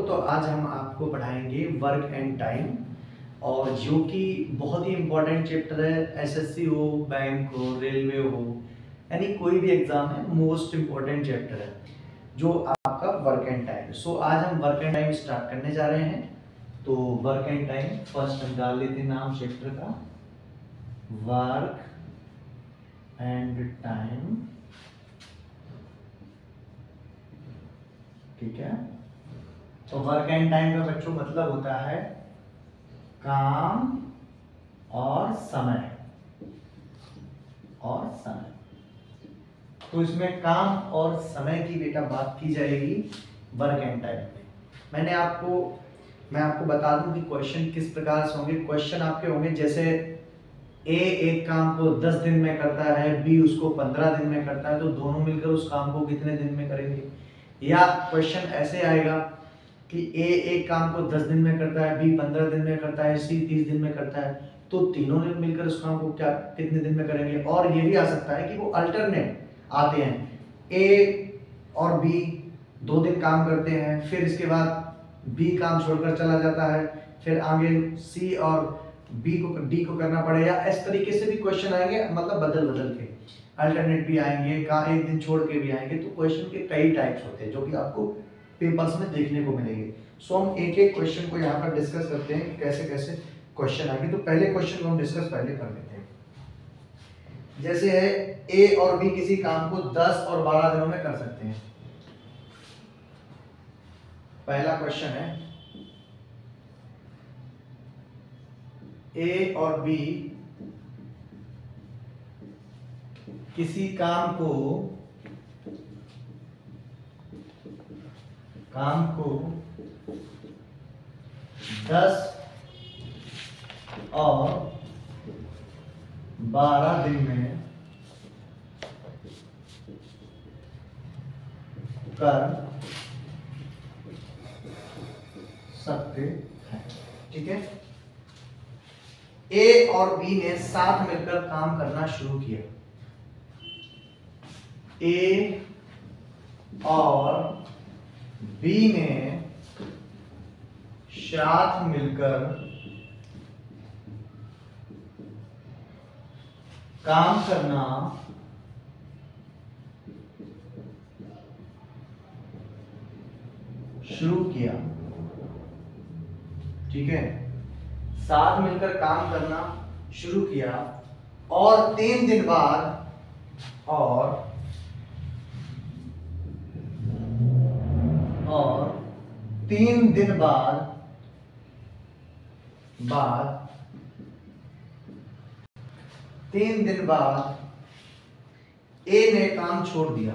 तो आज हम आपको पढ़ाएंगे वर्क एंड टाइम, और जो कि बहुत ही इम्पोर्टेंट चैप्टर है। एसएससी हो, बैंक हो, रेलवे हो, यानी कोई भी एग्जाम है, मोस्ट इम्पोर्टेंट चैप्टर है जो आपका वर्क एंड टाइम। सो आज हम वर्क एंड टाइम स्टार्ट करने जा रहे हैं। तो वर्क एंड टाइम फर्स्ट हम डाल लेते हैं नाम चैप्टर का, वर्क एंड टाइम। ठीक है, तो वर्क एंड टाइम का बच्चों मतलब होता है काम और समय। तो इसमें काम और समय की बेटा बात की जाएगी वर्क एंड टाइम में। मैं आपको बता दूं कि क्वेश्चन किस प्रकार से होंगे। क्वेश्चन आपके होंगे जैसे ए एक काम को 10 दिन में करता है, बी उसको 15 दिन में करता है, तो दोनों मिलकर उस काम को कितने दिन में करेंगे। या क्वेश्चन ऐसे आएगा कि ए एक काम को 10 दिन में करता है, बी 15 दिन में करता है, सी 30 दिन में करता है, तो तीनों ने मिलकर उस काम को कितने दिन में करेंगे। और ये भी आ सकता है कि वो अल्टरनेट आते हैं, ए और बी 2 दिन काम करते हैं, फिर इसके बाद बी काम छोड़कर चला जाता है, फिर आगे सी और डी को करना पड़ेगा। इस तरीके से भी क्वेश्चन आएंगे, मतलब बदल बदल के अल्टरनेट भी आएंगे, का एक दिन छोड़ के भी आएंगे। तो क्वेश्चन के कई टाइप्स होते हैं जो कि आपको पेपर्स में देखने को मिलेंगे। सो हम एक एक क्वेश्चन को यहाँ पर डिस्कस करते हैं कि कैसे कैसे क्वेश्चन आएंगे। तो पहले क्वेश्चन को हम डिस्कस पहले कर लेते हैं। जैसे है ए और बी किसी काम को 10 और 12 दिनों में कर सकते हैं। पहला क्वेश्चन है ए और बी किसी काम को 10 और 12 दिन में कर सकते हैं। ठीक है, ए और बी ने साथ मिलकर काम करना शुरू किया। ए और बी ने साथ मिलकर काम करना शुरू किया। ठीक है, साथ मिलकर काम करना शुरू किया और 3 दिन बाद तीन दिन बाद ए ने काम छोड़ दिया।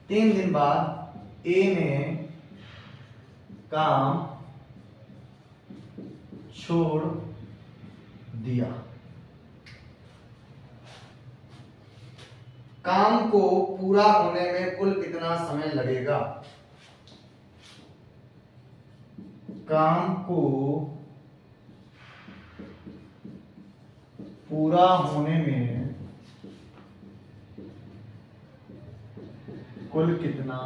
3 दिन बाद ए ने काम छोड़ दिया। काम को पूरा होने में कुल कितना समय लगेगा। काम को पूरा होने में कुल कितना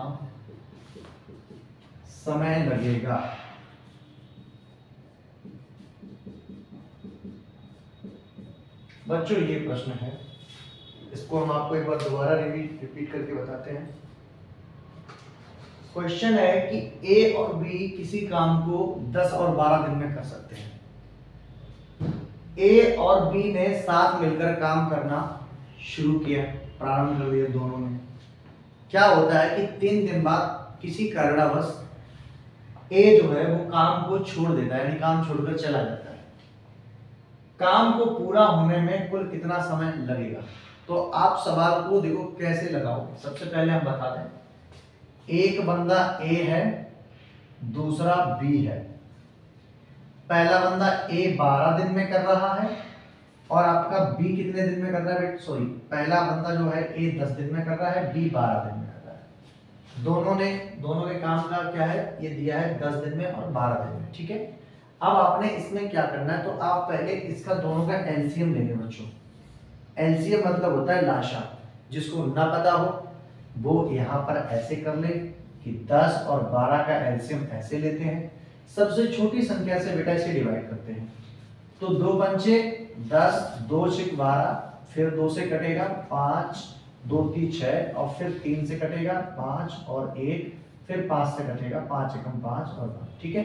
समय लगेगा। बच्चों ये प्रश्न है, इसको हम आपको एक बार दोबारा रिपीट करके बताते हैं। क्वेश्चन है कि ए और बी किसी काम को 10 और 12 दिन में कर सकते हैं। ए और बी ने साथ मिलकर काम करना शुरू किया, प्रारंभ कर दिया दोनों ने। क्या होता है कि 3 दिन बाद किसी कारणवश ए जो है वो काम को छोड़ देता है, यानी काम छोड़कर चला जाता है। काम को पूरा होने में कुल कितना समय लगेगा। तो आप सवाल को देखो कैसे लगाओगे। सबसे पहले हम बता दें, एक बंदा ए है, दूसरा बी है। पहला बंदा ए 12 दिन में कर रहा है और आपका बी कितने दिन में कर रहा है। पहला बंदा जो है ए 10 दिन में कर रहा है, बी 12 दिन में कर रहा है। दोनों के काम का क्या है, ये दिया है 10 दिन में और 12 दिन में। ठीक है, अब आपने इसमें क्या करना है, तो आप पहले इसका दोनों का एलसीएम लेंगे बच्चों। एलसीएम मतलब होता है लाशा। जिसको ना पता हो वो यहाँ पर ऐसे कर ले कि 10 और 12 का एलसीएम ऐसे लेते हैं, सबसे छोटी संख्या से बेटा इसे डिवाइड करते हैं। तो 2 पंचे 10, 2 6 12, फिर 2 से कटेगा 5, 2 3 6, और फिर 3 से कटेगा 5 और 1, फिर 5 से कटेगा 5 एकम 5 और 5। ठीक है,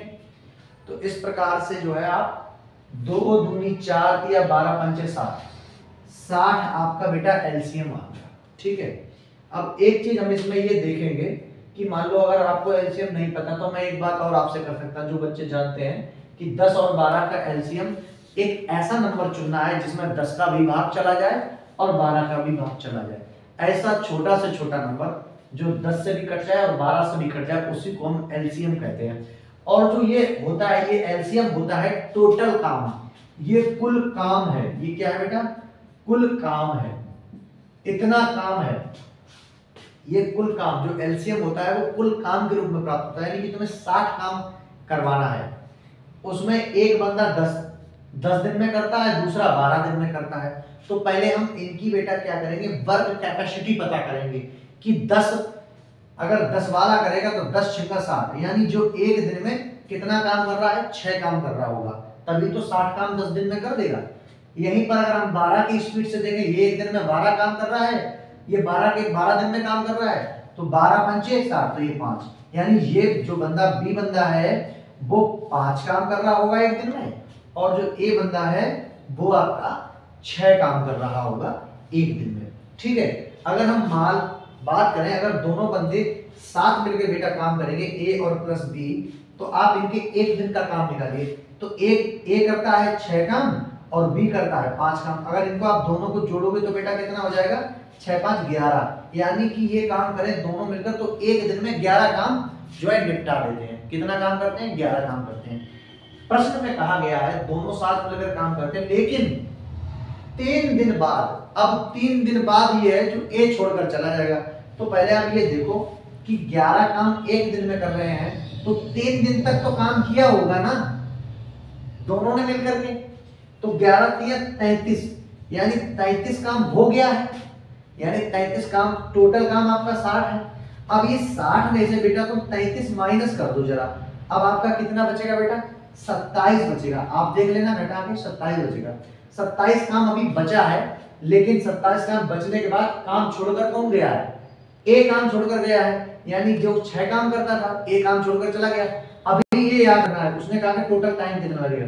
तो इस प्रकार से जो है आप 2 दूनी 4 दिया, 12 पंचे 60, 60 आपका बेटा एलसीएम आ गया। ठीक है, अब एक चीज हम इसमें ये देखेंगे कि मान लो अगर आपको एलसीएम नहीं पता तो मैं एक बात और आपसे कर सकता हूं, जो बच्चे जानते हैं कि 10 और 12 का एलसीएम एक ऐसा नंबर चुनना है जिसमें 10 का भी भाग चला जाए और 12 का भी भाग चला जाए। ऐसा छोटा से छोटा नंबर जो 10 से भी कट जाए और 12 से भी कट जाए, उसी को हम एलसीएम कहते हैं। और जो ये होता है, ये एलसीएम होता है टोटल काम, ये कुल काम है। ये क्या है बेटा? कुल काम है, इतना काम है। ये कुल काम जो एलसीएम होता है वो कुल काम के रूप में प्राप्त होता है, यानी कि तुम्हें 60 काम करवाना है, उसमें एक बंदा 10 दिन में करता है, दूसरा 12 दिन में करता है। तो पहले हम इनकी बेटा क्या करेंगे, वर्क कैपेसिटी पता करेंगे कि 10 अगर 10 वाला करेगा तो 10 6 60, यानी जो एक दिन में कितना काम कर रहा है, 6 काम कर रहा होगा, तभी तो 60 काम 10 दिन में कर देगा। यहीं पर अगर हम 12 की स्पीड से देखें, ये एक दिन में 12 काम कर रहा है, ये 12 दिन में काम कर रहा है, तो 12 पंचे 60, तो ये 5, यानी ये जो बंदा बी बंदा है वो 5 काम कर रहा होगा एक दिन में, और जो ए बंदा है वो आपका 6 काम कर रहा होगा एक दिन में। ठीक है, अगर हम बात करें, अगर दोनों बंदे साथ मिलकर बेटा काम करेंगे, ए और प्लस बी, तो आप इनके एक दिन का काम निकालिए। तो एक ए करता है 6 काम और बी करता है 5 काम। अगर इनको आप दोनों को जोड़ोगे तो बेटा कितना हो जाएगा, 6 5 11, यानी कि ये काम करें दोनों मिलकर तो एक दिन में 11 काम जो है निपटा देते हैं। कितना काम करते हैं? 11 काम करते हैं। प्रश्न में कहा गया है दोनों साथ मिलकर काम करते हैं, लेकिन 3 दिन बाद, अब 3 दिन बाद ये है जो ए छोड़कर चला जाएगा। तो पहले आप ये देखो कि 11 काम एक दिन में कर रहे हैं, तो 3 दिन तक तो काम किया होगा ना दोनों ने मिलकर के, तो 11 3 33, यानी 33 काम हो गया है, यानी 33 काम, टोटल काम आपका 60 है। अब ये 60 में से बेटा तुम 33 माइनस कर दो जरा, अब आपका कितना बचेगा बेटा? 27 बचेगा। आप देख लेना घटा के, 27 बचेगा। 27 काम अभी बचा है, लेकिन 27 काम बचने के बाद काम छोड़कर कौन गया है? ए काम छोड़कर गया है, यानी जो 6 काम करता था ए काम छोड़कर चला गया। अभी ये याद रखना है, उसने कहा कि टोटल टाइम कितना लगेगा,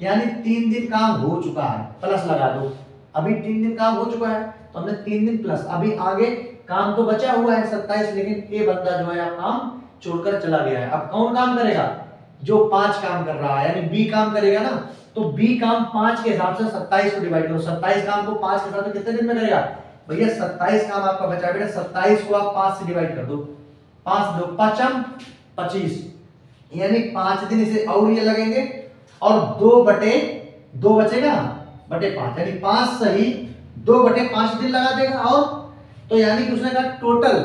यानी 3 दिन काम हो चुका है, प्लस लगा दो। अभी 3 दिन काम हो चुका है तो हमने 3 दिन प्लस, अभी आगे काम तो बचा हुआ है 27, लेकिन ए बंदा जो है काम छोड़कर चला गया है। अब कौन काम करेगा? जो 5 काम कर रहा है, यानी बी काम करेगा ना, तो बी काम 5 के हिसाब से 27 को डिवाइड करो। 27 काम को 5 के हिसाब से कितने दिन में करेगा भैया? 27 काम आपका बचा बेटा, 27 को आप 5 से डिवाइड कर दो, 5 2 5 25, यानी 5 दिन इसे और ये लगेंगे, और 2/2 बचेगा बटे 5, यानी 5 सही 2/5 दिन लगा देगा। और तो यानी कि उसने कहा टोटल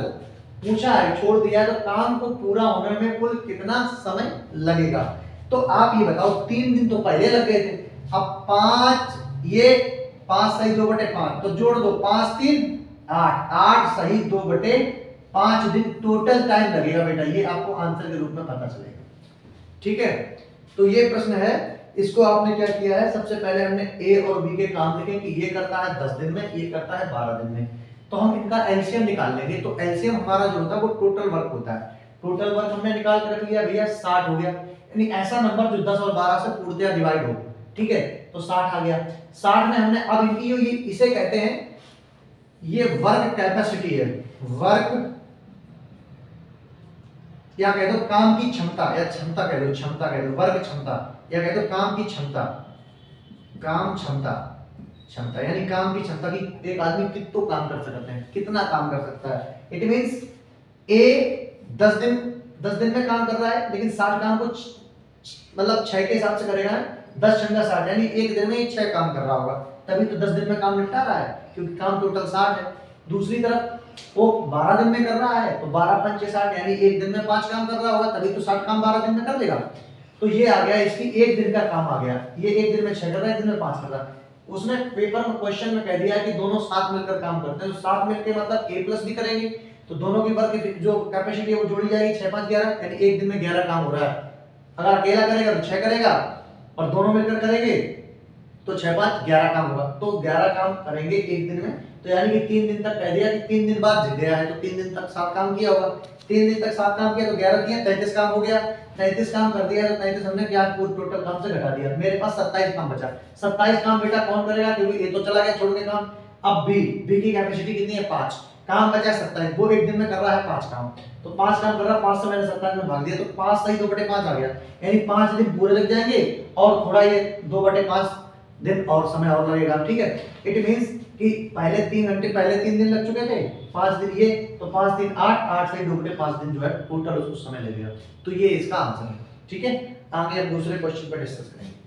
पूछा है, छोड़ दिया, तो काम को पूरा होने में कुल कितना समय लगेगा। तो आप ये बताओ, 3 दिन तो पहले लग गए थे, अब 5, ये 5 सही 2/5, तो जोड़ दो, 5 3 8, 8 सही 2/5 दिन टोटल टाइम लगेगा बेटा। ये आपको आंसर के रूप में पता चलेगा। ठीक है, तो ये प्रश्न है, इसको आपने क्या किया है, सबसे पहले हमने ए और बी के काम लिखे कि ये करता है 10 दिन में, ये करता है 12 दिन में, तो हम इनका एलसीएम निकाल लेंगे। तो एलसीएम हमारा जो होता है वो टोटल वर्क होता है। टोटल वर्क हमने निकाल के रख लिया भैया, 60 हो गया, यानी ऐसा नंबर जो 10 और 12 से पूर्णतः डिवाइड हो। ठीक है, तो 60 आ गया। 60 में हमने अब इनकी ये इसे कहते हैं, ये वर्क कैपेसिटी है, वर्क या कह दो काम की क्षमता, या क्षमता कह दो, क्षमता कह दो, वर्क क्षमता, या कह दो काम की क्षमता, काम क्षमता, क्षमता यानी काम की क्षमता की एक आदमी कितना काम कर सकता है, कितना काम कर सकता है। इट मींस ए 10 दिन में काम कर रहा है, लेकिन 60 काम को मतलब 6 के हिसाब से करेगा, 10 6 60, यानी एक दिन में ही 6 काम कर रहा होगा, तभी तो 10 दिन में काम निपटा रहा है, क्योंकि काम टोटल 60 है। दूसरी तरफ वो 12 दिन में कर रहा है, तो 12 5 60, यानी एक दिन में 5 काम कर रहा होगा, तभी तो 60 काम 12 दिन में कर देगा। तो ये आ गया, इसकी एक दिन का काम आ गया, ये एक दिन में 6 कर रहा है, एक दिन में 5 कर रहा है। उसने पेपर में क्वेश्चन में कह दिया है कि दोनों साथ मिलकर काम करते हैं, तो साथ मिलकर मतलब a प्लस भी करेंगे, तो दोनों की वर्क जो कैपेसिटी है वो जोड़ी जाएगी, 6 5 11, यानी एक दिन में 11 काम हो रहा है। अगर अकेला करेगा तो 6 करेगा और दोनों मिलकर करेंगे तो 6 5 11 काम होगा। तो 11 काम करेंगे एक दिन में, तो यानी कि 3 दिन तक कह दिया कि 3 दिन बाद गया है तो 3 दिन तक 7 काम किया होगा। 3 दिन तक 7 काम किया तो 11 दिया 33 काम हो गया। 33 काम कर दिया तो 33 हमने क्या पूरे टोटल काम से घटा दिया, मेरे पास 27 काम बचा। 27 काम बेटा कौन करेगा, क्योंकि ये तो चला गया छोड़ के काम। अब बी की कैपेसिटी कितनी है 5, काम बचा 27, वो एक दिन में कर रहा है 5 काम, तो 5 काम कर रहा है, 5 से मैंने 27 में भाग दिया तो 5 सही 2/5 आ गया, यानी 5 दिन पूरे लग जाएंगे और थोड़ा ये 2/5 दिन और समय और लगेगा। ठीक है, इट मींस कि पहले 3 घंटे पहले 3 दिन लग चुके थे, 5 दिन ये, तो 5 दिन 8 से 2/5 दिन जो है टोटल उसको समय लगेगा। तो ये इसका आंसर है। ठीक है, आगे हम दूसरे क्वेश्चन पर डिस्कस करेंगे।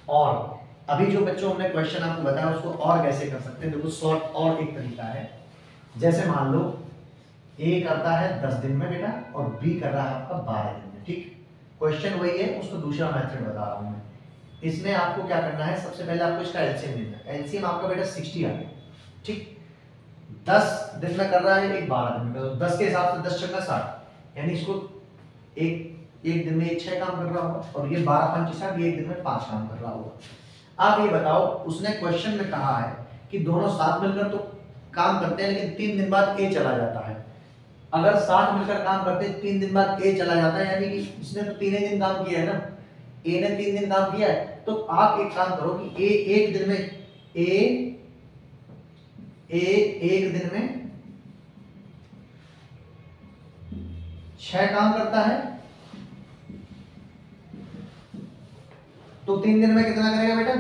और अभी जो बच्चों हमने क्वेश्चन आपको बताया उसको और कैसे कर सकते हैं, देखो शॉर्ट और एक तरीका है। जैसे मान लो ए करता है 10 दिन में बेटा और बी कर रहा है आपका 12 दिन में। ठीक, क्वेश्चन वही है, उसको दूसरा मेथड बता रहा हूं मैं। इसमें आपको क्या करना है, सबसे पहले आपको इसका एलसीएम लेना है। एलसीएम आपका बेटा 60 आ गया। ठीक, 10 दिन में कर रहा है, एक 12 दिन में, तो 10 के हिसाब से 10 छक्का 60, यानी इसको एक दिन में 6 काम कर रहा होगा, और ये 12 5 60, ये एक दिन में 5 काम कर रहा होगा। आप ये बताओ, उसने क्वेश्चन में कहा है कि दोनों साथ मिलकर तो काम करते हैं, लेकिन 3 दिन बाद ए चला जाता है। अगर साथ मिलकर काम करते हैं 3 दिन बाद ए चला जाता है, यानी कि इसने तो 3 ही दिन काम किया है ना, ए ने 3 दिन काम किया है, तो आप एक काम करो कि ए एक दिन में एक दिन में 6 काम करता है, तो 3 दिन में कितना करेगा बेटा,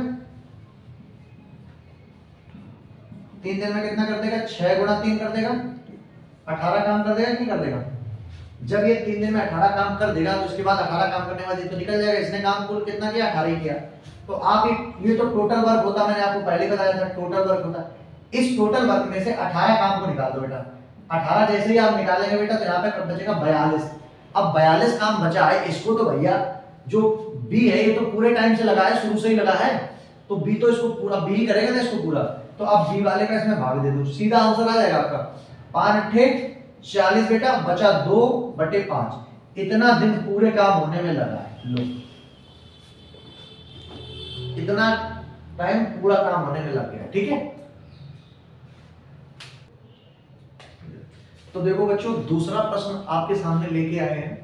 3 दिन में कितना कर देगा, 6 गुणा 3 कर देगा, 18 काम कर देगा कि कर देगा। जब ये 3 दिन में 18 काम कर देगा तो उसके बाद 18 काम करने वाले तो निकल जाएगा, इसने काम कुल कितना किया, 18 ही किया। तो आप ये तो टोटल वर्क होता, मैंने आपको पहले बताया था टोटल वर्क होता। इस टोटल वर्क में से 18 काम को निकाल दो बेटा। 18 जैसे ही आप निकालेंगे बेटा तो यहाँ पे बचेगा 42। अब 42 काम बचा है, इसको तो भैया जो बी है ये तो पूरे टाइम से लगा है, शुरू से ही लगा है, तो बी तो इसको पूरा बी करेगा ना इसको पूरा, तो अब बी वाले का इसमें भाग दे दो, सीधा आंसर आ जाएगा आपका 5 40 बेटा, बचा 2/5। इतना दिन पूरे काम होने में लगा है, लो इतना टाइम पूरा काम होने में लग गया। ठीक है, तो देखो बच्चों दूसरा प्रश्न आपके सामने लेके आए हैं।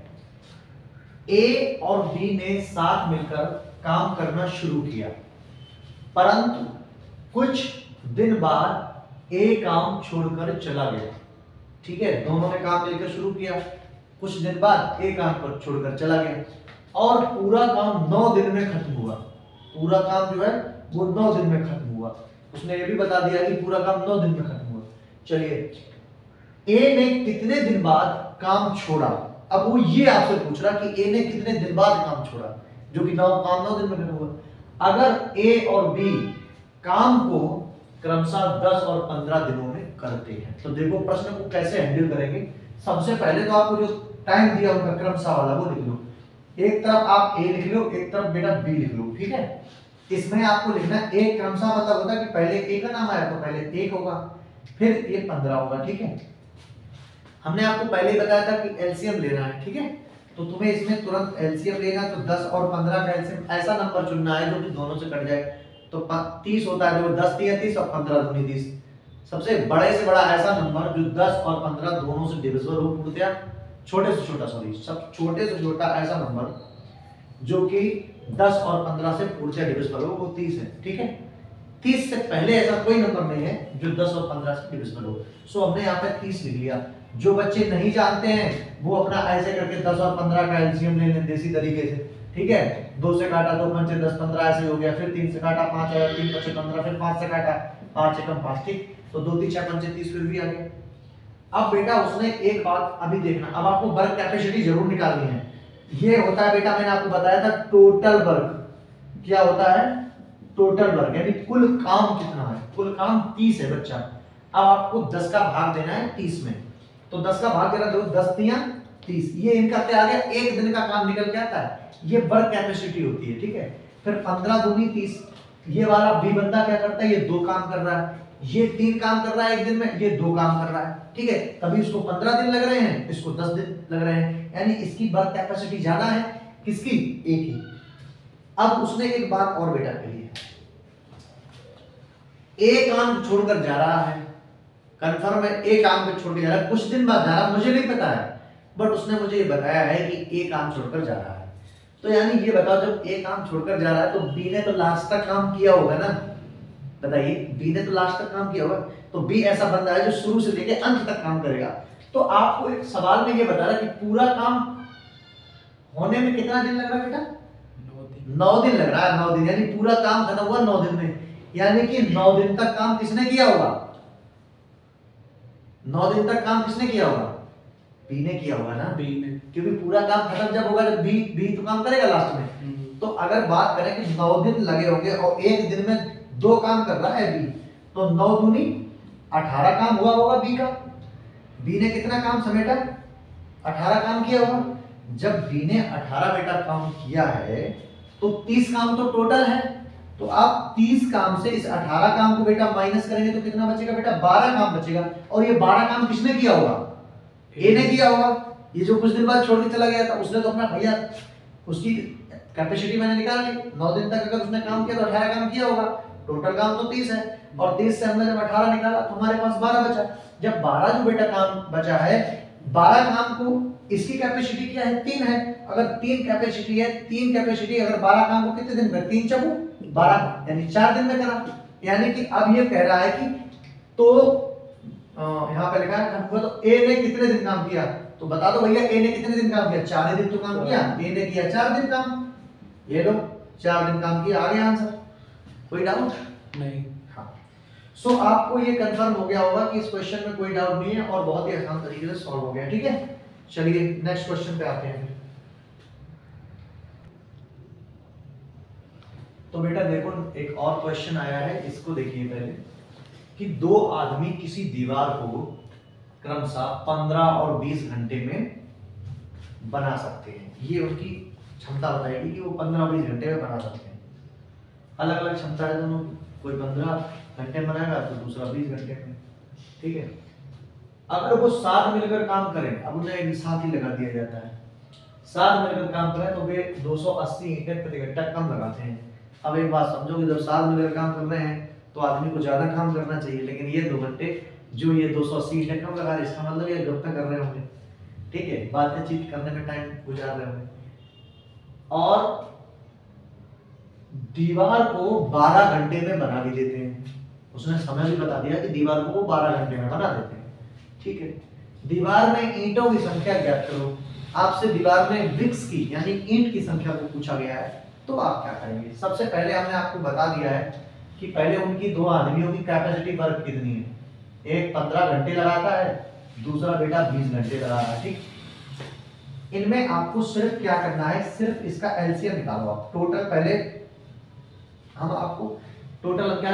ए और बी ने साथ मिलकर काम करना शुरू किया, परंतु कुछ दिन बाद ए काम छोड़कर चला गया। ठीक है, दोनों ने काम मिलकर शुरू किया, कुछ दिन बाद ए काम पर छोड़कर चला गया और पूरा काम 9 दिन में खत्म हुआ। पूरा काम जो है वो 9 दिन में खत्म हुआ। उसने ये भी बता दिया कि पूरा काम 9 दिन में खत्म हुआ। चलिए, ए ने कितने दिन बाद काम छोड़ा, अब वो ये आपसे पूछ रहा कि ए ने कितने दिन बाद काम छोड़ा, जो कि काम 9 दिन में खत्म हुआ। अगर ए और बी काम को क्रमशः 10 और 15 दिनों में करते हैं, तो देखो प्रश्न को कैसे हैंडल करेंगे। सबसे पहले तो आपको जो टाइम दिया उनका क्रमशः वाला वो लिख लो, एक तरफ आप ए लिख लो, एक तरफ बेटा बी लिख लो। ठीक है, इसमें आपको लिखना है ए क्रमशः मतलब होता है कि पहले ए का नाम आया तो पहले 1 होगा, फिर ये 15 होगा। ठीक है, हमने आपको पहले ही बताया था कि एलसीएम लेना है। ठीक है, तो तुम्हें इसमें तुरंत एलसीएम लेना, तो 10 और 15 का एलसीएम ऐसा नंबर चुनना है जो कि दोनों से कट जाए। तो 30 होता है, जो 10 3 30 और 15 दूनी 30। सबसे बड़े से बड़ा ऐसा नंबर जो 10 और 15 दोनों से डिविजिबल हो, पूर्णतया छोटे से छोटा, सॉरी सब छोटे से छोटा ऐसा नंबर जो कि 10 और 15 से पूर्णतया डिविजिबल हो, वो 30 है। ठीक है, 30 से पहले ऐसा कोई नंबर नहीं है जो 10 और 15 से डिविजिबल हो। सो हमने यहाँ पे 30 लिख लिया। जो बच्चे नहीं जानते हैं वो अपना ऐसे करके 10 और 15 का एलसीएम ले लें देसी तरीके से। ठीक है, 2 से काटा 2 5 10 15 ऐसे हो गया, फिर 3 से काटा 5 आया, 3 5 15, फिर 5 से काटा 5 1 5। ठीक, तो 2 3 6 5 30 फिर भी आ गया। अब बेटा उसने एक बात अभी देखना, अब आपको वर्क कैपेसिटी जरूर निकालनी है। ये होता है बेटा, मैंने आपको बताया था टोटल वर्क। क्या होता है, टोटल वर्क, यानी कुल काम कितना है। कुल काम 30 है बच्चा। अब आपको 10 का भाग देना है 30 में, तो 10 का भाग देना, देखो 10 3 30, ये इनका क्या आ गया, एक दिन का काम निकल के आता है। ये वर्क कैपेसिटी होती है। ठीक है, फिर 15 दूनी 30, ये वाला बी बंदा क्या करता है, ये 2 काम कर रहा है, ये 3 काम कर रहा है एक दिन में, ये 2 काम कर रहा है, ठीक है। तभी इसको 15 दिन लग रहे हैं, इसको 10 दिन लग रहे हैं, यानी इसकी वर्क कैपेसिटी ज्यादा है, किसकी, एक ही। अब उसने एक बात और बेटा कही है, एक काम छोड़कर जा रहा है, कंफर्म है, एक काम को छोड़ के जा रहा है, कुछ दिन बाद जा रहा है, मुझे नहीं पता है, बट उसने मुझे ये बताया है कि एक काम छोड़कर जा रहा है। तो यानी ये बताओ, जब एक काम छोड़कर जा रहा है तो बी ने तो लास्ट तक काम किया होगा ना, बताइए, बी ने तो लास्ट तक काम किया होगा, तो बी ऐसा बंदा है जो शुरू से लेके अंत तक काम करेगा। तो आपको एक सवाल में ये बता रहा है कि पूरा काम होने में कितना दिन लग रहा है बेटा, 9 दिन लग रहा है, 9 दिन, यानी पूरा काम खत्म हुआ 9 दिन में, यानी कि 9 दिन तक काम किसने किया होगा, 9 दिन तक काम किसने किया होगा, बी ने किया होगा ना, बी ने, क्योंकि पूरा काम खत्म जब होगा जब बी तो काम करेगा लास्ट में। तो अगर बात करें कि 9 दिन लगे होंगे और एक दिन में 2 काम कर रहा है बी, तो 9 दूनी 18 काम हुआ होगा बी का। बी ने कितना काम समेटा, 18 काम किया होगा। जब बी ने 18 बेटा काम किया है तो 30 काम तो टोटल है, तो आप 30 काम से इस 18 काम को बेटा माइनस करेंगे तो कितना बचेगा बेटा, 12 काम बचेगा। और ये 12 काम किसने किया होगा, ए ने किया होगा। ये जो कुछ दिन बाद छोड़ के चला गया था उसने तो अपना भैया उसकी कैपेसिटी मैंने निकाल ली, 9 दिन तक अगर उसने काम किया तो 18 काम किया होगा, टोटल काम तो 30 है, और 30 से हमने जब 18 निकाला तो हमारे पास 12 बचा। जब 12 जो बेटा काम बचा है, 12 काम को इसकी कैपेसिटी क्या है, 3 है, अगर 3 कैपेसिटी है, 3 कैपेसिटी अगर 12 काम को कितने दिन में, 3 चौगु 12, यानी 4 दिन में करा। यानी कि अब ये कह रहा है कि तो यहाँ पे लिखा है तो ए ने कितने दिन काम किया, तो बता दो भैया ए ने कितने दिन काम किया, 4 दिन तो काम किया, ए ने किया 4 दिन काम, ये लो 4 दिन काम किया, आ गया आंसर, कोई डाउट नहीं। हाँ, सो आपको ये कंफर्म हो गया होगा कि इस क्वेश्चन में कोई डाउट नहीं है और बहुत ही आसान तरीके से सॉल्व हो गया, ठीक है। चलिए नेक्स्ट क्वेश्चन पे आते हैं। तो बेटा देखो एक और क्वेश्चन आया है, इसको देखिए पहले, कि 2 आदमी किसी दीवार को क्रमशः 15 और 20 घंटे में बना सकते हैं। ये उनकी क्षमता बताएगी कि वो 15 और 20 घंटे में बना सकते हैं। अलग अलग क्षमता है दोनों की, कोई 15 घंटे में बनाएगा तो दूसरा 20 घंटे में, ठीक है। अगर वो साथ मिलकर काम करें, अब उन्हें एक साथ ही लगा दिया जाता है, साथ मिलकर काम करें तो वे 280 ईंटें प्रति घंटा कम लगाते हैं। अब एक बात समझो कि जब साथ मिलकर काम कर रहे हैं तो आदमी को ज्यादा काम करना चाहिए, लेकिन ये 2 घंटे जो ये 280 ईंटें कम लगा रहे, इसका मतलब ये गप्पे कर रहे होंगे, ठीक है, बातचीत करने में टाइम गुजार रहे होंगे। और दीवार को 12 घंटे में बना भी देते हैं, उसने समय भी बता दिया कि दीवार को वो 12 घंटे में बना देते हैं, ठीक है। दीवार में ईंटों की संख्या ज्ञात करो। आपसे दीवार में ब्रिक्स की यानी ईंट की संख्या को पूछा गया है, तो आप क्या करेंगे। सबसे पहले हमने आपको बता दिया है कि पहले उनकी 2 आदमियों की कैपेसिटी वर्क कितनी है, एक 15 घंटे लगाता है, दूसरा बेटा 20 घंटे लगा रहा है, ठीक। इनमें आपको सिर्फ क्या करना है, सिर्फ इसका एलसीएम निकालो आप। टोटल पहले हम आपको टोटल क्या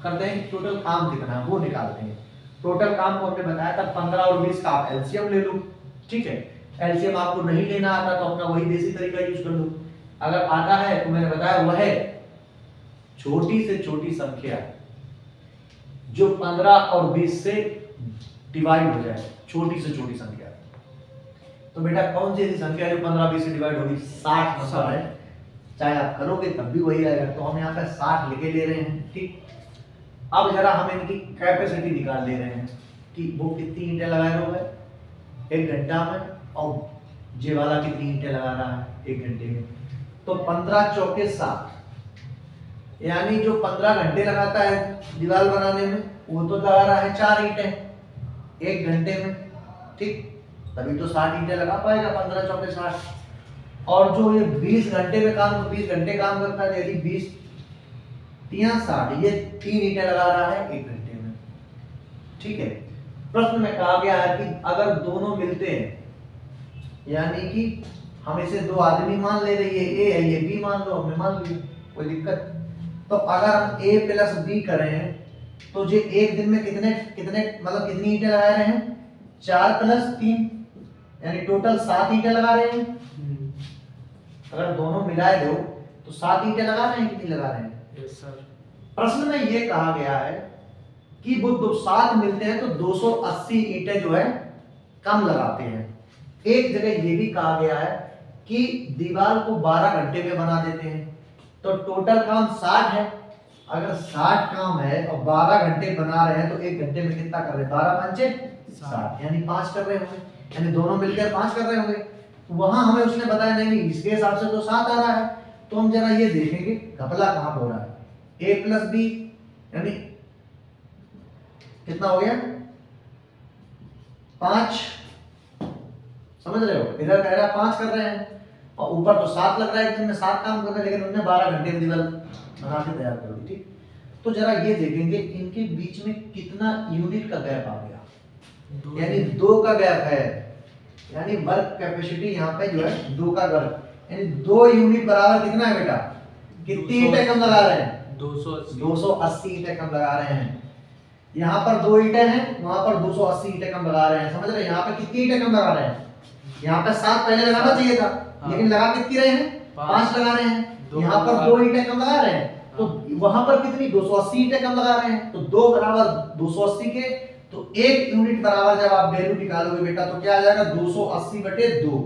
करते हैं, टोटल काम कितना है वो निकालते हैं। टोटल काम को हमने बताया था 15 और 20 का आप एलसीएम ले लो, ठीक है। एलसीएम आपको नहीं लेना आता तो अपना वही देसी तरीका यूज कर लो, अगर आता है तो मैंने बताया वह है छोटी से छोटी संख्या जो 15 और 20 से डिवाइड हो जाए, छोटी से छोटी संख्या। तो बेटा कौन सी ऐसी संख्या है जो 15-20 से डिवाइड होगी, 60 नंबर है, चाहे आप करोगे तब भी वही आएगा। तो हम यहाँ पे 60 लिखे ले रहे हैं, ठीक। अब जरा हम इनकी कैपेसिटी निकाल ले रहे हैं कि वो कितनी ईंटें लगा रहे हो 1 घंटा में, और ये वाला कितनी ईंटें लगा रहा है 1 घंटे में। तो 15 चौके 60, यानी जो 15 घंटे लगाता है दीवार बनाने में वो तो लगा रहा है 4 ईंटें 1 घंटे में, ठीक। तभी तो 60 ईंटें लगा पाएगा, 15 चौके 60। और जो ये 20 घंटे में काम, 20 घंटे काम करता है, यदि 20 3 60, ये 3 ईंटें लगा रहा है 1 घंटे में, ठीक है। प्रश्न में कहा गया है कि अगर दोनों मिलते हैं, यानी कि हम इसे 2 आदमी मान ले रही है, ए है ये बी मान लो, हमने मान लिया, कोई दिक्कत। तो अगर हम ए प्लस बी करें तो जो एक दिन में कितने कितने मतलब कितनी ईंटें लगा रहे हैं, 4 प्लस 3, यानी टोटल 7 ईंटें लगा रहे हैं। अगर दोनों मिलाए दो तो 7 ईंटें लगा रहे हैं, कितनी लगा रहे हैं, यस सर प्रश्न में ये कहा गया है कि वो दो साथ मिलते हैं तो 280 ईंटें जो है कम लगाते हैं। एक जगह ये भी कहा गया है कि दीवार को 12 घंटे में बना देते हैं। तो टोटल काम 60 है। अगर 60 काम है और 12 घंटे बना रहे हैं तो एक घंटे में कितना कर रहे हैं? 12 पंचे 60, यानी 5 कर रहे होंगे, यानी दोनों मिलकर 5 कर रहे होंगे। वहां हमें उसने बताया नहीं, इसके हिसाब से तो 7 आ रहा है। तो हम जरा ये देखेंगे घपला कहां हो रहा है। a प्लस बी यानी कितना हो गया? 5। समझ रहे हो? इधर कह रहा है 5 कर रहे हैं और ऊपर तो 7 लग रहा है, एक दिन में 7 काम कर रहे हैं, लेकिन उन्होंने 12 घंटे में दीवार बना के तैयार कर दी। ठीक, तो जरा ये देखेंगे इनके बीच में कितना यूनिट का गैप आ गया, यानी 2 का गैप है, यानी वर्क कैपेसिटी यहाँ पे जो है 2 का वर्क, यानी 2 यूनिट बराबर कितना है बेटा? कितनी ईंटें कम लगा रहे हैं? 280 ईंटें कम लगा रहे हैं। यहाँ पर 2 ईंटें हैं, वहां पर 280 ईंटें कम लगा रहे हैं। समझ रहे हैं? यहाँ पे कितनी ईंटें कम लगा रहे हैं? यहाँ पे 7 पहले लगाना चाहिए था, लेकिन लगा कितनी रहे हैं? 5 लगा रहे हैं। यहाँ पर 2 ईंटें कम लगा रहे हैं, तो वहां पर कितनी? 280 ईंटें कम लगा रहे हैं। तो 2 बराबर 280 के, तो 1 यूनिट बराबर जब आप वैल्यू निकालोगे बेटा तो क्या आ जाएगा? 280 बटे 2,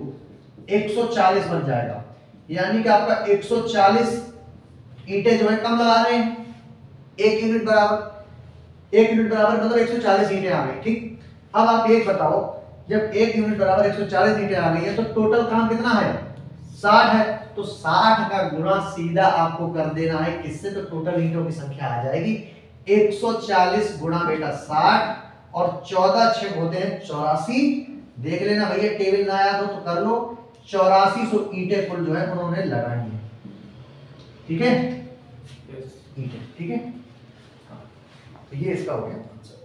140 बन जाएगा। यानी कि आपका 140 ईंटें जो है कम लगा रहे हैं। 1 यूनिट बराबर 1 यूनिट बराबर मतलब 140 ईंटें आ गई। ठीक, अब आप एक बताओ, जब 1 यूनिट बराबर 140 ईंटें आ गई है तो टोटल काम कितना है? 60 है। तो 60 का गुणा सीधा आपको कर देना है किससे? तो टोटल ईंटों की संख्या आ जाएगी 140 गुणा बेटा 60, और 14 छेद होते हैं 84। देख लेना भैया, टेबल ना आया तो कर लो। 8400 ईंटें कुल जो है उन्होंने लगाई है। ठीक है, ईंटें। ठीक है, तो ये इसका हो गया आंसर।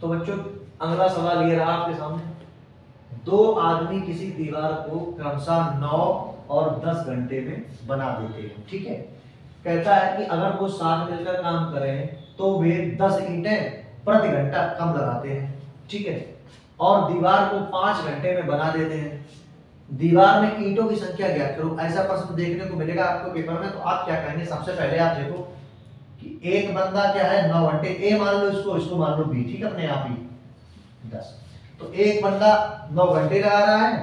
तो बच्चों अगला सवाल ये रहा आपके सामने। 2 आदमी किसी दीवार को क्रमशः 9 और 10 घंटे में बना देते हैं। ठीक है, कहता है कि अगर वो साथ मिलकर काम करें तो वे 10 ईंटें प्रति घंटा कम लगाते हैं। ठीक है, और दीवार को 5 घंटे में बना देते हैं। दीवार में ईंटों की संख्या ज्ञात करो। ऐसा प्रश्न देखने को मिलेगा आपको पेपर में, तो आप क्या कहेंगे? सबसे पहले आप देखो कि एक बंदा क्या है 9 घंटे, ए मान लो इसको, इसको मान लो बी। ठीक है, अपने आप ही 10। तो एक बंदा 9 घंटे लगा रहा है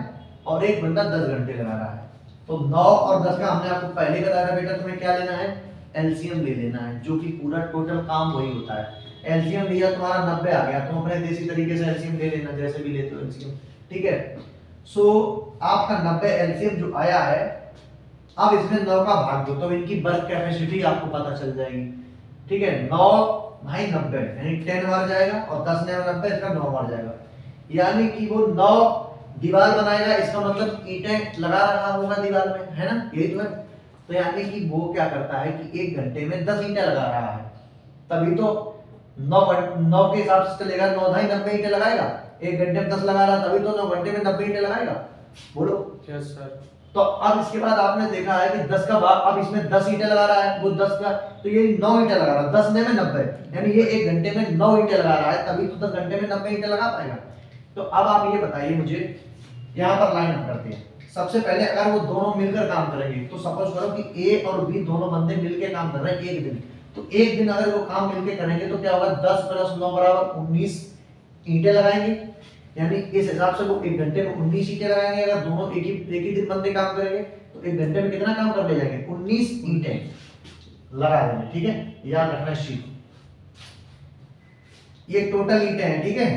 और एक बंदा 10 घंटे लगा रहा है। तो 9 और 10 का हमने आपको पहले बताया था बेटा, तुम्हें क्या लेना है? एलसीएम ले लेना है, जो कि पूरा टोटल काम वही होता है। एलसीएम लिया तुम्हारा 90 आ गया, तुम अपने देसी तरीके से एलसीएम ले लेना, जैसे भी लेते हो एलसीएम। ठीक है, सो आपका 90 एलसीएम जो आया है, अब इसमें 9 का भाग दो तो इनकी वर्क कैपेसिटी आपको पता चल जाएगी। ठीक है, 9 भाई 90 यानी 10 बार जाएगा, और 10 ने 90 इसका 9 बार जाएगा, यानी कि वो 9 दीवार बनाएगा। इसका मतलब ईंटें लगा रहा होगा दीवार में, है ना? यही तो है। तो यानी कि वो क्या करता है कि 1 घंटे में 10 ईंटें लगा रहा है, तभी तो 9 के हिसाब से चलेगा। 9 ढाई 90 ईंटें लगाएगा, 1 घंटे में 10 लगा रहा, तभी तो 9 घंटे में 90 ईंटें लगाएगा। बोलो। Yes sir. तो अब इसके बाद आपने देखा है कि 10 का भाग, अब इसमें 10 ईंटें लगा रहा है वो 10 का, तो ये 9 ईंटें लगा रहा है। 10 ने में 90, यानी ये 1 घंटे में 9 ईंटें लगा रहा है, तभी तो 10 घंटे में 90 ईंटें लगा पाएगा। तो अब आप ये बताइए मुझे, यहाँ पर लाइन अप करते हैं। सबसे पहले अगर वो दोनों मिलकर काम करेंगे, तो सपोज करो कि ए और बी दोनों बंदे मिलकर काम कर रहे हैं एक दिन, तो एक दिन अगर वो काम मिलकर करेंगे तो क्या होगा? 10 + 9 बराबर 19 ईंटें लगाएंगे, यानी इस हिसाब से वो 1 घंटे में 19 ईंटें लगाएंगे। अगर दोनों एक ही दिन बंदे काम करेंगे तो 1 घंटे में कितना काम कर ले जाएंगे? 19 ईंटें लगा देंगे। ठीक है, याद रखना शीट, ये टोटल ईंटें हैं। ठीक है,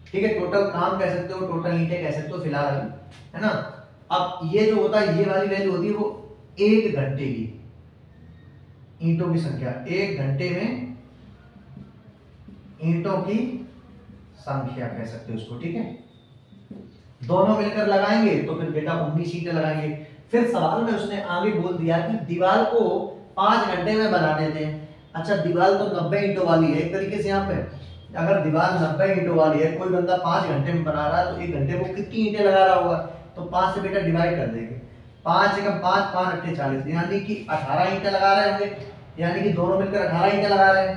ठीक है, टोटल काम कह सकते हो, टोटल ईंटें कह सकते हो फिलहाल अभी, है ना? अब ये जो होता है, ये वाली वैल्यू होती है वो 1 घंटे की ईंटों की संख्या, 1 घंटे में ईंटों की संख्या कह सकते हो इसको। ठीक है, दोनों मिलकर लगाएंगे तो फिर बेटा 19 ईंटें लगाएंगे। फिर सवाल में उसने आगे बोल दिया कि दीवार को 5 घंटे में बना देते हैं। अच्छा, दीवार तो 90 ईंटों वाली है एक तरीके से। यहाँ पे अगर दीवार 90 ईंटों वाली है, कोई बंदा 5 घंटे में बना रहा है, तो 1 घंटे में कितनी ईंटें लगा रहा होगा? तो 5 से बेटा डिवाइड कर देंगे, 5 से 5 5 8 40, यानी कि 18 ईंटें लगा रहे होंगे, यानी कि दोनों मिलकर 18 ईंटें लगा रहे हैं।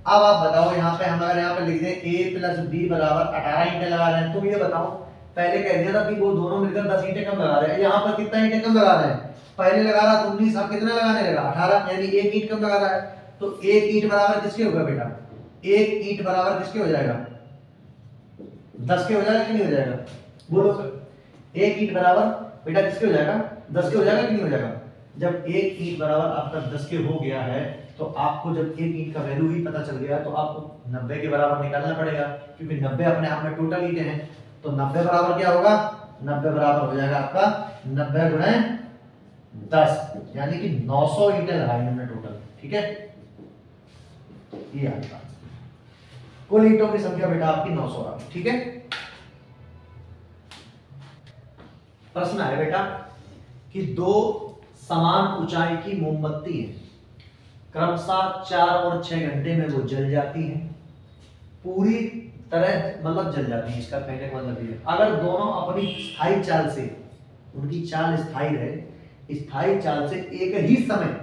अब आप बताओ, यहाँ पे हम अगर यहाँ पे लिख दें a + b = 18 ईंटें लगा रहे हैं, तुम ये बताओ पहले कह दिया था कि वो दोनों मिलकर 10 ईंटें कम लगा रहे हैं। यहाँ पर कितना ईंटें कम लगा रहे हैं? पहले लगा रहा था 19, अब कितना लगाने लगा? 18, यानी एक ईंट कम लगा रहा है। तो एक ईंट बराबर किसके होगा बेटा? एक ईंट बराबर किसके हो जाएगा? 10 के हो जाएगा कि नहीं हो जाएगा? बोलो। एक ईंट बराबर बेटा किसके हो जाएगा? 10 के हो जाएगा कि नहीं हो जाएगा? जब एक ईंट बराबर आपका 10 के हो गया है तो आपको जब एक ईंट का वैल्यू ही पता चल गया तो आपको 90 के बराबर निकालना पड़ेगा, क्योंकि 90 अपने आप में टोटल ईंटें हैं। तो 90 बराबर क्या होगा? 90 बराबर हो जाएगा आपका 90 गुणे 10, यानी कि 900 ईंटें लगाई हमने टोटल। ठीक है, ये आपका कुल ईंटों की संख्या बेटा आपकी 900 आ गई। ठीक है, प्रश्न है बेटा कि दो समान ऊंचाई की मोमबत्ती है, क्रमशः 4 और 6 घंटे में वो जल जाती है, पूरी तरह मतलब जल जाती है। इसका कहने का मतलब ये, अगर दोनों अपनी स्थायी चाल से, उनकी चाल स्थायी रहे, स्थायी चाल से एक ही समय,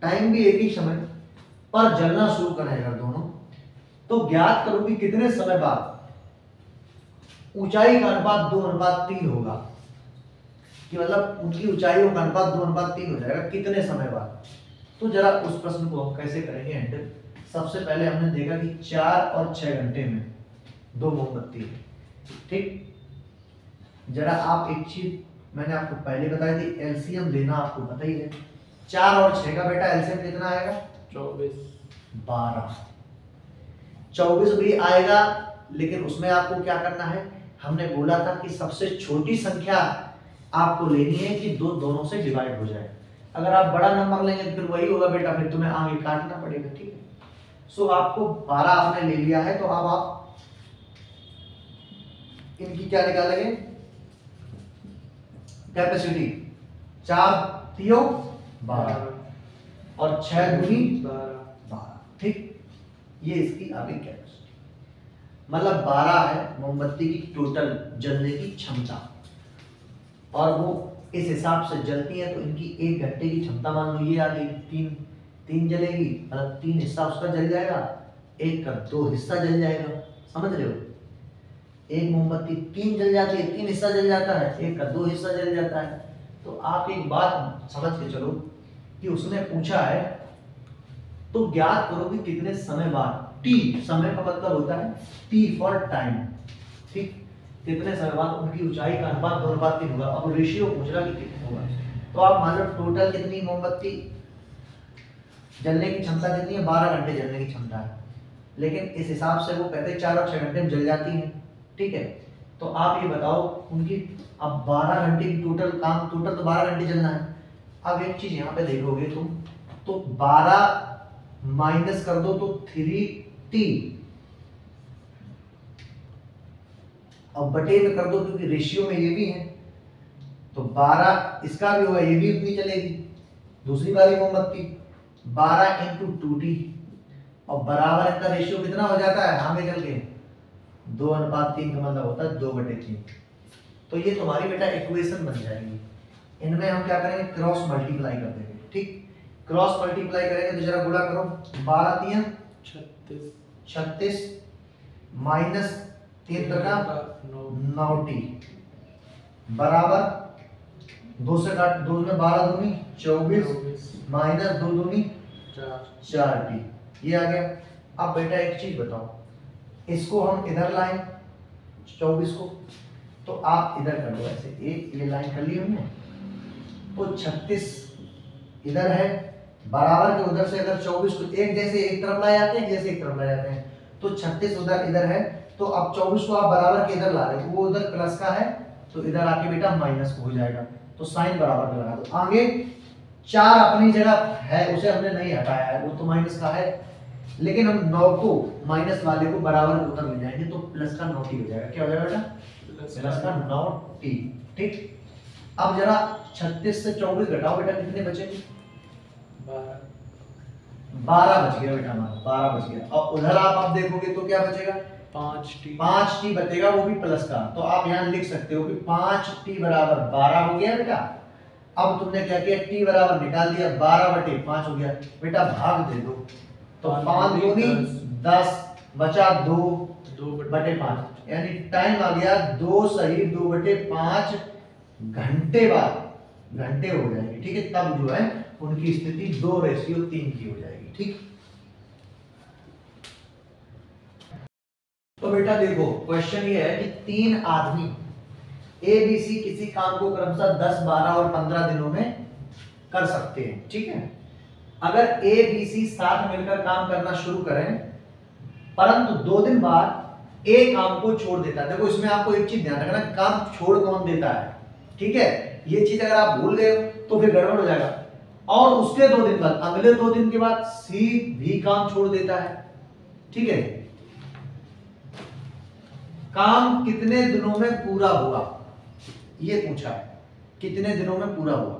टाइम भी एक ही समय पर जलना शुरू करें अगर दोनों, तो ज्ञात करो कि कितने समय बाद ऊंचाई का अनुपात 2:3 होगा, कि मतलब उनकी ऊंचाइयों का अनुपात 2:3 हो जाएगा कितने समय बाद। तो जरा उस प्रश्न को हम कैसे करेंगे हैंडल। सबसे पहले हमने देखा कि 4 और 6 घंटे में दो मोमबत्ती है। ठीक, जरा आप एक चीज मैंने आपको पहले बताई थी, एलसीएम लेना आपको पता ही है। 4 और 6 का बेटा एलसीएम कितना आएगा? 24, 12। 24 भी आएगा, लेकिन उसमें आपको क्या करना है, हमने बोला था कि सबसे छोटी संख्या आपको लेनी है कि दोनों से डिवाइड हो जाए। अगर आप बड़ा नंबर लेंगे तो फिर वही होगा बेटा, फिर तुम्हें आगे काटना पड़ेगा। ठीक है, सो आपको 12 आपने ले लिया है, तो अब आप इनकी क्या निकालेंगे? कैपेसिटी। 4 3 12 और 6 दूनी 12। ठीक, ये इसकी आगे कैपेसिटी, मतलब 12 है मोमबत्ती की टोटल जलने की क्षमता, और वो इस हिसाब से जलती है। तो इनकी 1 घंटे की क्षमता मान लो ये आ गई, 3 जलेगी, मतलब 3 हिस्सा उसका जल जाएगा, एक का 2 हिस्सा जल जाएगा। समझ रहे हो, एक मोमबत्ती 3 जल जाती है, 3 हिस्सा जल जाता है, एक का 2 हिस्सा जल जाता है। तो आप एक बात समझ के चलो कि उसने पूछा है तो ज्ञात करो कि कितने समय बाद, टी समय का मतलब होता है टी फॉर टाइम। ठीक, कितने समय बाद उनकी ऊंचाई का अनुपात 2:3 होगा। अब रेशियो पूछ रहा कि कितना होगा, तो आप मान लो टोटल कितनी मोमबत्ती जलने की क्षमता कितनी है? 12 घंटे जलने की क्षमता है, लेकिन इस हिसाब से वो कहते हैं 4 और 6 घंटे में जल जाती है। ठीक है, तो आप ये बताओ उनकी, अब 12 घंटे की टोटल काम, टोटल तो 12 घंटे जलना है। अब एक चीज यहाँ पे देखोगे तुम, तो 12 माइनस कर दो तो 3t, अब बटे में कर दो क्योंकि रेशियो में ये भी है, तो 12 इसका भी होगा, ये भी उतनी चलेगी। दूसरी वाली मोमबत्ती 12 × 2t, और बराबर इनका रेशियो कितना हो जाता है आगे चल के? 2:3 का मतलब होता है 2/3। तो ये तुम्हारी बेटा इक्वेशन बन जाएगी। इनमें हम क्या करेंगे? क्रॉस मल्टीप्लाई कर देंगे। ठीक, क्रॉस मल्टीप्लाई करेंगे तो जरा गुणा करो, 12 3 36 माइनस 3 का 9t बराबर 2 से काट, 2 में 12 दूनी 24 माइनस 2 दूनी 4t, ये आ गया। अब बेटा एक चीज बताओ, इसको हम इधर लाएं 24 को, तो आप इधर कर लो ऐसे, एक ये लाइन कर ली हमने, तो 36 इधर है, बराबर के उधर से अगर 24 को एक जैसे एक तरफ लाए जाते हैं, जैसे एक तरफ लाए जाते हैं, तो 36 उधर इधर है, तो अब 24 को आप बराबर के इधर ला रहे हो, वो उधर प्लस का है तो इधर आके बेटा माइनस हो जाएगा, तो साइन बराबर लगा दो। आगे 4 अपनी जगह है, उसे हमने नहीं हटाया है, वो तो माइनस का है, लेकिन हम 9 को माइनस वाले को बराबर उधर ले जाएंगे तो प्लस का 9t हो जाएगा। क्या हो जाएगा बेटा? प्लस का 9t। ठीक, अब जरा 36 से 24 घटाओ बेटा, कितने बचेंगे? 12 बच गया बेटा हमारा, 12 बच गया। और उधर आप देखोगे तो क्या बचेगा? 5t बचेगा, वो भी प्लस का। तो आप यहाँ लिख सकते हो कि 5t बराबर 12 हो गया बेटा। अब तुमने क्या किया? t बराबर निकाल दिया, 12/5 हो गया बेटा, भाग दे दो, तो 5 दूनी 10 बचा 2, 2/5 यानी टाइम आ गया 2 सही 2/5 घंटे बाद, घंटे हो जाएगी। ठीक है, तब जो है उनकी स्थिति 2:3 की हो जाएगी। ठीक, तो बेटा देखो क्वेश्चन ये है कि 3 आदमी ए बी सी किसी काम को क्रमशः 10, 12 और 15 दिनों में कर सकते हैं। ठीक है, अगर ए बी सी साथ मिलकर काम करना शुरू करें परंतु 2 दिन बाद ए काम को छोड़ देता है। देखो इसमें आपको एक चीज ध्यान रखना, काम छोड़ कौन देता है। ठीक है, ये चीज अगर आप भूल गए तो फिर गड़बड़ हो जाएगा। और उसके 2 दिन बाद, अगले 2 दिन के बाद सी भी काम छोड़ देता है। ठीक है, काम कितने दिनों में पूरा हुआ ये पूछा है, कितने दिनों में पूरा हुआ।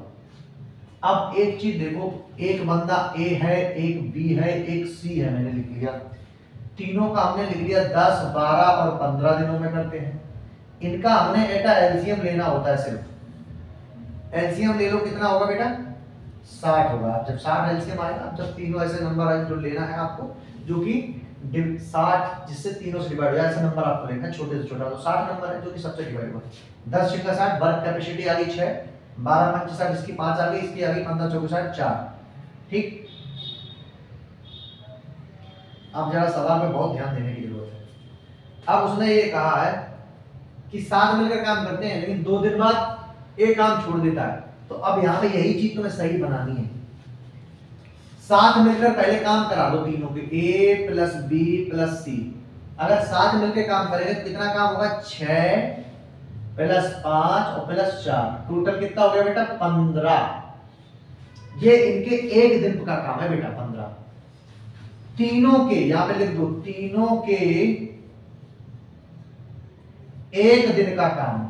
अब एक चीज देखो, एक बंदा ए है, एक बी है, एक सी है, मैंने लिख लिया। तीनों का हमने लिख लिया 10, 12 और 15 दिनों में करते हैं। इनका हमने बेटा एलसीएम लेना होता है। सिर्फ एलसीएम ले लो, कितना होगा बेटा 60 होगा। जब 60 एलसीएम आएगा, जब तीनों ऐसे नंबर आए जो लेना है आपको, जो कि 60 जिससे तीनों से डिवाइड हो जाए ऐसा नंबर आपको लेना है, छोटे से छोटा। तो 60 नंबर है जो कि सबसे डिवाइड हुआ। 10 × 60 वर्क कैपेसिटी आ गई 6, 12 × 5 60, इसकी 5 आ गई, इसकी आ गई 15 × 4 60 4। ठीक, अब जरा सवाल में बहुत ध्यान देने की जरूरत है। अब उसने ये कहा है कि साथ मिलकर काम करते हैं लेकिन 2 दिन बाद एक काम छोड़ देता है। तो अब यहाँ पे यही चीज तुम्हें सही बनानी है। साथ मिलकर पहले काम करा दो तीनों के, ए प्लस बी प्लस सी। अगर साथ मिलकर काम करेंगे तो कितना काम होगा 6 + 5 और +4, टोटल कितना हो गया बेटा 15। ये इनके एक दिन का काम है बेटा 15। तीनों के यहां पे लिख दो, तीनों के एक दिन का काम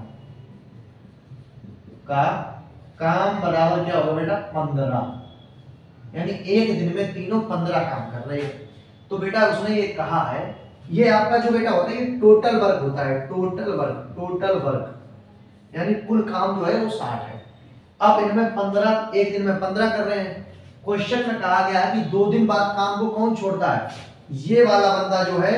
बराबर क्या होगा बेटा 15। यानी एक दिन में तीनों 15 काम कर रहे हैं। तो बेटा उसने ये कहा है, ये आपका जो बेटा होता है ये टोटल वर्क होता है, टोटल वर्क यानी कुल काम जो है वो 60 है। अब इनमें 15, एक दिन में 15 कर रहे हैं। क्वेश्चन में कहा गया है कि 2 दिन बाद काम को कौन छोड़ता है। ये वाला बंदा जो है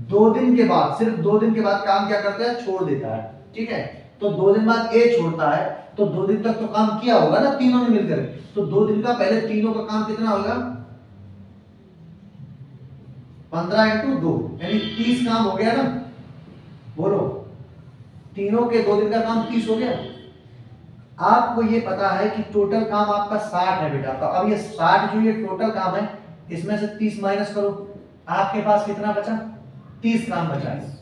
2 दिन के बाद, सिर्फ 2 दिन के बाद काम क्या करता है छोड़ देता है। ठीक है, तो 2 दिन बाद ए छोड़ता है तो 2 दिन तक तो काम किया होगा ना तीनों ने मिलकर। तो 2 दिन का पहले तीनों का काम कितना होगा 15 × 2 यानी 30 काम हो गया ना। बोलो, तीनों के 2 दिन का काम 30 हो गया। आपको ये पता है कि टोटल काम आपका 60 है बेटा। तो अब ये 60 जो ये टोटल काम है इसमें से 30 माइनस करो, आपके पास कितना बचा 30 काम बचा है।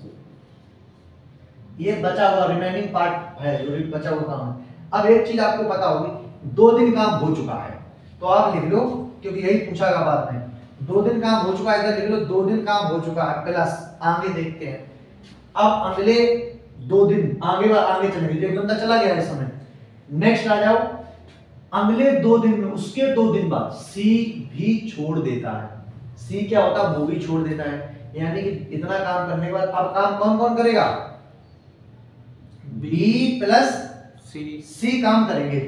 ये बचा हुआ रिमेनिंग पार्ट है जो बचा हुआ काम है। अब एक चीज आपको पता होगी 2 दिन काम हो चुका है तो आप लिख लो, क्योंकि यही पूछागा बाद में। 2 दिन काम हो चुका है, इधर लिख लो 2 दिन काम हो चुका है प्लस, आगे देखते हैं। अब अगले 2 दिन आगे चलेंगे, एक बंदा चला गया इस समय। नेक्स्ट आ जाओ, अगले 2 दिन में उसके 2 दिन बाद सी भी छोड़ देता है। सी क्या होता है वो भी छोड़ देता है। यानी कि इतना काम करने के बाद अब काम कौन कौन करेगा बी प्लस सी काम करेंगे।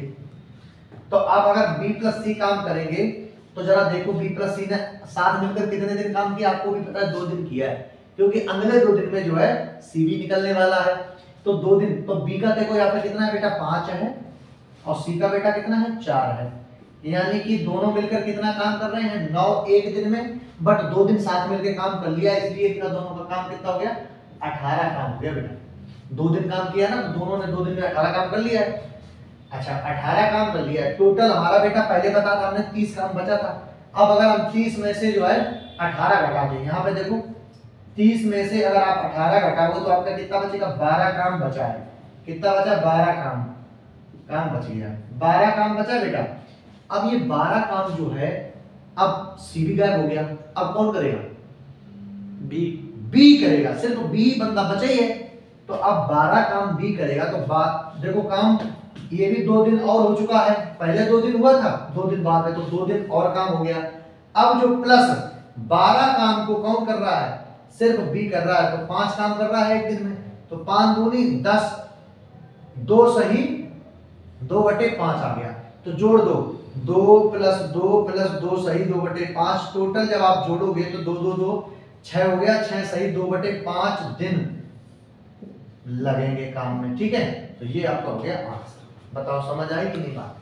तो अब अगर बी प्लस सी काम करेंगे तो जरा देखो बी प्लस सी ने साथ मिलकर कितने दिन काम किया, आपको भी पता है 2 दिन किया है, क्योंकि अगले 2 दिन में जो है सी भी निकलने वाला है। तो 2 दिन, तो बी का देखो यहाँ पे कितना है बेटा 5 है और सी का बेटा कितना है 4 है। यानी कि दोनों मिलकर कितना काम कर रहे हैं 9 एक दिन में, बट 2 दिन साथ मिलकर काम कर लिया, इसलिए इनका दोनों का काम कितना हो गया 18 काम हो गया बेटा। 2 दिन काम किया ना तो दोनों ने 2 दिन में 18 काम कर लिया है। अच्छा 18 काम कर लिया है। टोटल हमारा बेटा पहले बता था हमने 30 काम बचा था। अब अगर हम 30 में से जो है 18 घटा दें, यहाँ पे देखो 30 में से अगर आप 18 घटाओगे तो आपका कितना बचेगा 12 काम बचा है। कितना बचा 12 काम बच गया, 12 काम बचा बेटा। अब ये 12 काम जो है, अब सी भी गायब हो गया, अब कौन करेगा बी करेगा, सिर्फ बी बंदा बचा ही है। तो अब 12 काम बी करेगा। तो देखो काम ये भी 2 दिन और हो चुका है, पहले 2 दिन हुआ था 2 दिन बाद है तो 2 दिन और काम हो गया। अब जो प्लस 12 काम को कौन कर रहा है सिर्फ बी कर रहा है, तो 5 काम कर रहा है एक दिन में। तो 5 दूनी 10, 2 सही 2/5 आ गया। तो जोड़ दो 2 + 2 + 2 सही 2/5। टोटल जब आप जोड़ोगे तो 2 2 2 6 हो गया, 6 सही 2/5 दिन लगेंगे काम में, ठीक है। तो ये आपका हो गया आंसर। बताओ समझ आई कि नहीं बात?